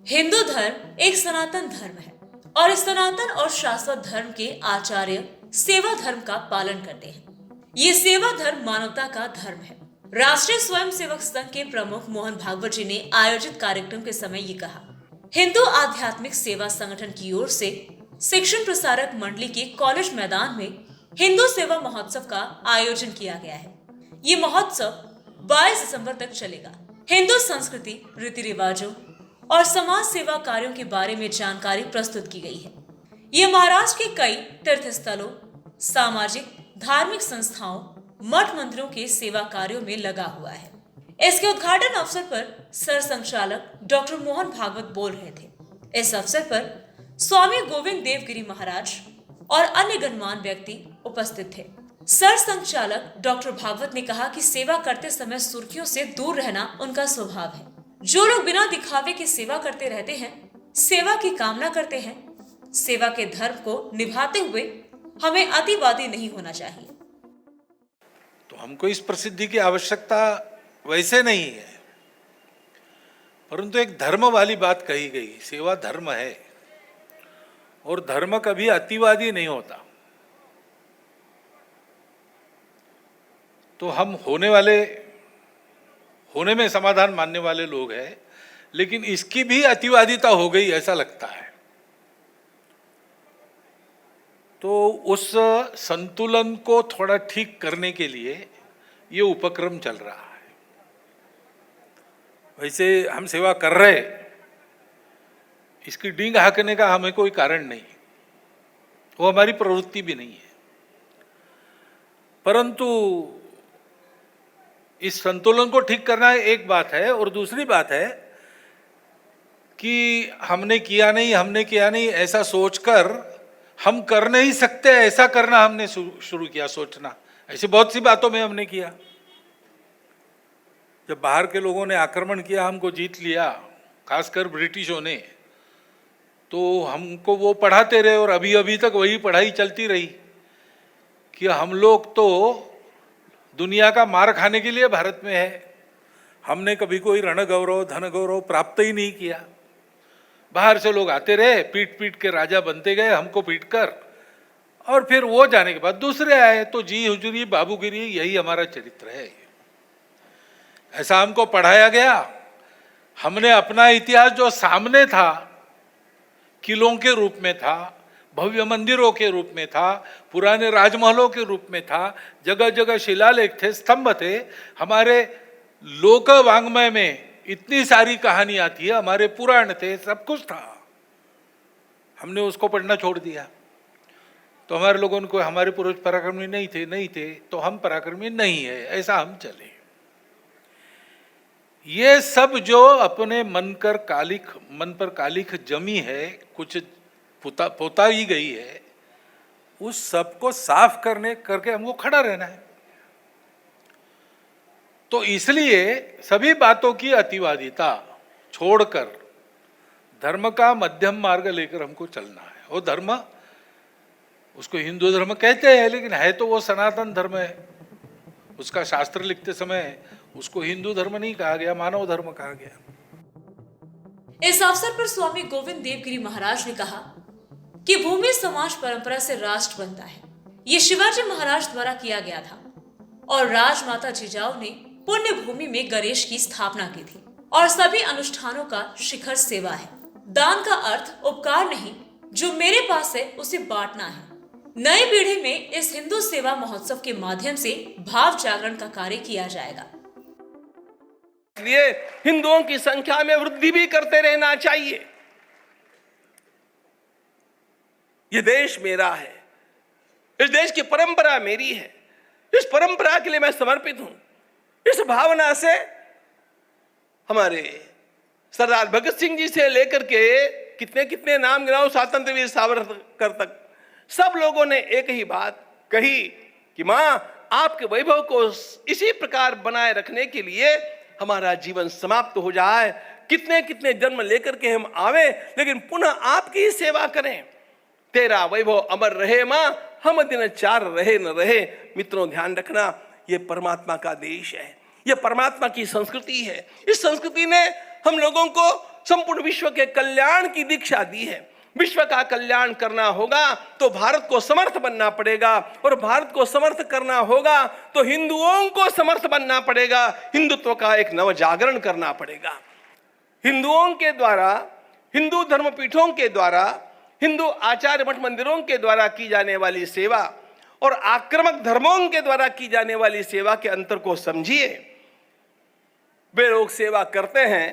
हिंदू धर्म एक सनातन धर्म है और इस सनातन और शाश्वत धर्म के आचार्य सेवा धर्म का पालन करते हैं। ये सेवा धर्म मानवता का धर्म है। राष्ट्रीय स्वयंसेवक संघ के प्रमुख मोहन भागवत जी ने आयोजित कार्यक्रम के समय ये कहा। हिंदू आध्यात्मिक सेवा संगठन की ओर से शिक्षण प्रसारक मंडली के कॉलेज मैदान में हिंदू सेवा महोत्सव का आयोजन किया गया है। ये महोत्सव 22 दिसंबर तक चलेगा। हिंदू संस्कृति, रीति रिवाजों और समाज सेवा कार्यों के बारे में जानकारी प्रस्तुत की गई है। ये महाराष्ट्र के कई तीर्थ स्थलों, सामाजिक धार्मिक संस्थाओं, मठ मंदिरों के सेवा कार्यों में लगा हुआ है। इसके उद्घाटन अवसर पर सर संचालक डॉक्टर मोहन भागवत बोल रहे थे। इस अवसर पर स्वामी गोविंद देवगिरी महाराज और अन्य गणमान्य व्यक्ति उपस्थित थे। सर संचालक डॉक्टर भागवत ने कहा कि सेवा करते समय सुर्खियों से दूर रहना उनका स्वभाव है। जो लोग बिना दिखावे की सेवा करते रहते हैं, सेवा की कामना करते हैं, सेवा के धर्म को निभाते हुए हमें अतिवादी नहीं होना चाहिए। तो हमको इस प्रसिद्धि की आवश्यकता वैसे नहीं है, परंतु एक धर्म वाली बात कही गई। सेवा धर्म है और धर्म कभी अतिवादी नहीं होता। तो हम होने में समाधान मानने वाले लोग हैं, लेकिन इसकी भी अतिवादिता हो गई ऐसा लगता है। तो उस संतुलन को थोड़ा ठीक करने के लिए ये उपक्रम चल रहा है। वैसे हम सेवा कर रहे, इसकी डींग हाँकने का हमें कोई कारण नहीं, वो हमारी प्रवृत्ति भी नहीं है। परंतु इस संतुलन को ठीक करना एक बात है, और दूसरी बात है कि हमने किया नहीं ऐसा सोचकर हम कर नहीं सकते ऐसा करना हमने शुरू किया सोचना। ऐसी बहुत सी बातों में हमने किया। जब बाहर के लोगों ने आक्रमण किया, हमको जीत लिया, खासकर ब्रिटिशों ने, तो हमको वो पढ़ाते रहे और अभी तक वही पढ़ाई चलती रही कि हम लोग तो दुनिया का मार खाने के लिए भारत में है। हमने कभी कोई रण गौरव, धन गौरव प्राप्त ही नहीं किया। बाहर से लोग आते रहे, पीट पीट के राजा बनते गए हमको पीट कर, और फिर वो जाने के बाद दूसरे आए। तो जी हुजूरी, बाबूगिरी, यही हमारा चरित्र है। ऐसा हमको पढ़ाया गया। हमने अपना इतिहास जो सामने था, किलों के रूप में था, भव्य मंदिरों के रूप में था, पुराने राजमहलों के रूप में था, जगह जगह शिलालेख थे, स्तंभ थे, हमारे लोक वाङ्मय में इतनी सारी कहानियां थी, हमारे पुराण थे, सब कुछ था। हमने उसको पढ़ना छोड़ दिया। तो हमारे लोगों को हमारे पूर्वज पराक्रमी नहीं थे तो हम पराक्रमी नहीं है, ऐसा हम चले। ये सब जो अपने मन पर कालिख जमी है, कुछ पोता ही गई है, उस सब को साफ करके हमको खड़ा रहना है। तो इसलिए सभी बातों की अतिवादिता छोड़कर धर्म का मध्यम मार्ग लेकर हमको चलना है। वो धर्म, उसको हिंदू धर्म कहते हैं, लेकिन है तो वो सनातन धर्म है। उसका शास्त्र लिखते समय उसको हिंदू धर्म नहीं कहा गया, मानव धर्म कहा गया। इस अवसर पर स्वामी गोविंद देवगिरी महाराज ने कहा कि भूमि समाज परंपरा से राष्ट्र बनता है। ये शिवाजी महाराज द्वारा किया गया था और राजमाता जिजाऊ ने पुण्य भूमि में गणेश की स्थापना की थी। और सभी अनुष्ठानों का शिखर सेवा है। दान का अर्थ उपकार नहीं, जो मेरे पास है उसे बांटना है। नई पीढ़ी में इस हिंदू सेवा महोत्सव के माध्यम से भाव जागरण का कार्य किया जाएगा। इसलिए हिंदुओं की संख्या में वृद्धि भी करते रहना चाहिए। ये देश मेरा है, इस देश की परंपरा मेरी है, इस परंपरा के लिए मैं समर्पित हूं। इस भावना से हमारे सरदार भगत सिंह जी से लेकर के कितने कितने नाम गिनाओ, स्वतंत्र वीर सावरकर तक, सब लोगों ने एक ही बात कही कि मां, आपके वैभव को इसी प्रकार बनाए रखने के लिए हमारा जीवन समाप्त हो जाए, कितने कितने जन्म लेकर के हम आवे, लेकिन पुनः आपकी ही सेवा करें। तेरा वैभव अमर रहे मां, हम दिन चार रहे न रहे। मित्रों, ध्यान रखना, ये परमात्मा का देश है, ये परमात्मा की संस्कृति है। इस संस्कृति ने हम लोगों को संपूर्ण विश्व के कल्याण की दीक्षा दी है। विश्व का कल्याण करना होगा तो भारत को समर्थ बनना पड़ेगा, और भारत को समर्थ करना होगा तो हिंदुओं को समर्थ बनना पड़ेगा, हिंदुत्व का एक नव जागरण करना पड़ेगा। हिंदुओं के द्वारा, हिंदू धर्मपीठों के द्वारा, हिंदू आचार्य मठ मंदिरों के द्वारा की जाने वाली सेवा और आक्रामक धर्मों के द्वारा की जाने वाली सेवा के अंतर को समझिए। वे लोग सेवा करते हैं,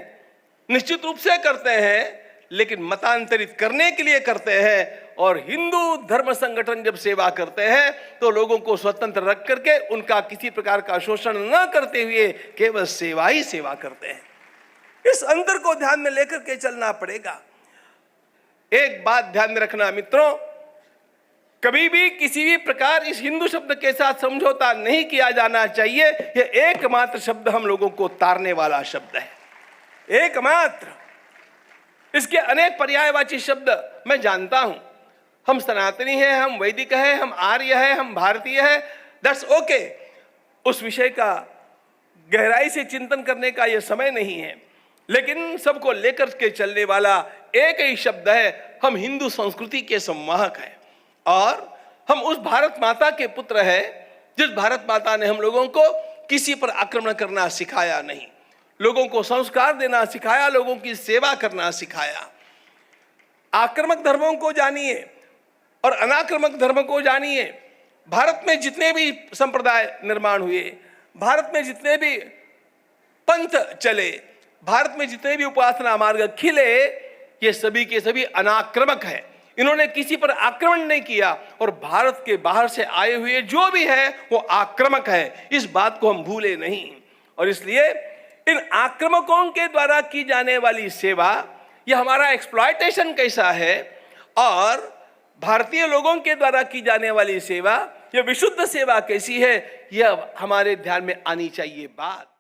निश्चित रूप से करते हैं, लेकिन मतांतरित करने के लिए करते हैं। और हिंदू धर्म संगठन जब सेवा करते हैं तो लोगों को स्वतंत्र रख करके उनका किसी प्रकार का शोषण न करते हुए केवल सेवा ही सेवा करते हैं। इस अंतर को ध्यान में लेकर के चलना पड़ेगा। एक बात ध्यान में रखना मित्रों, कभी भी किसी भी प्रकार इस हिंदू शब्द के साथ समझौता नहीं किया जाना चाहिए। यह एकमात्र शब्द हम लोगों को तारने वाला शब्द है, एकमात्र। इसके अनेक पर्यायवाची शब्द मैं जानता हूं। हम सनातनी हैं, हम वैदिक हैं, हम आर्य हैं, हम भारतीय हैं, दैट्स ओके। उस विषय का गहराई से चिंतन करने का यह समय नहीं है, लेकिन सबको लेकर के चलने वाला एक ही शब्द है, हम हिंदू संस्कृति के संवाहक हैं और हम उस भारत माता के पुत्र हैं जिस भारत माता ने हम लोगों को किसी पर आक्रमण करना सिखाया नहीं, लोगों को संस्कार देना सिखाया, लोगों की सेवा करना सिखाया। आक्रामक धर्मों को जानिए और अनाक्रामक धर्म को जानिए। भारत में जितने भी संप्रदाय निर्माण हुए, भारत में जितने भी पंथ चले, भारत में जितने भी उपासना मार्ग खिले, ये सभी के सभी अनाक्रामक है। इन्होंने किसी पर आक्रमण नहीं किया, और भारत के बाहर से आए हुए जो भी है वो आक्रामक है। इस बात को हम भूले नहीं। और इसलिए इन आक्रामकों के द्वारा की जाने वाली सेवा, यह हमारा एक्सप्लॉयटेशन कैसा है, और भारतीय लोगों के द्वारा की जाने वाली सेवा, यह विशुद्ध सेवा कैसी है, यह हमारे ध्यान में आनी चाहिए बात।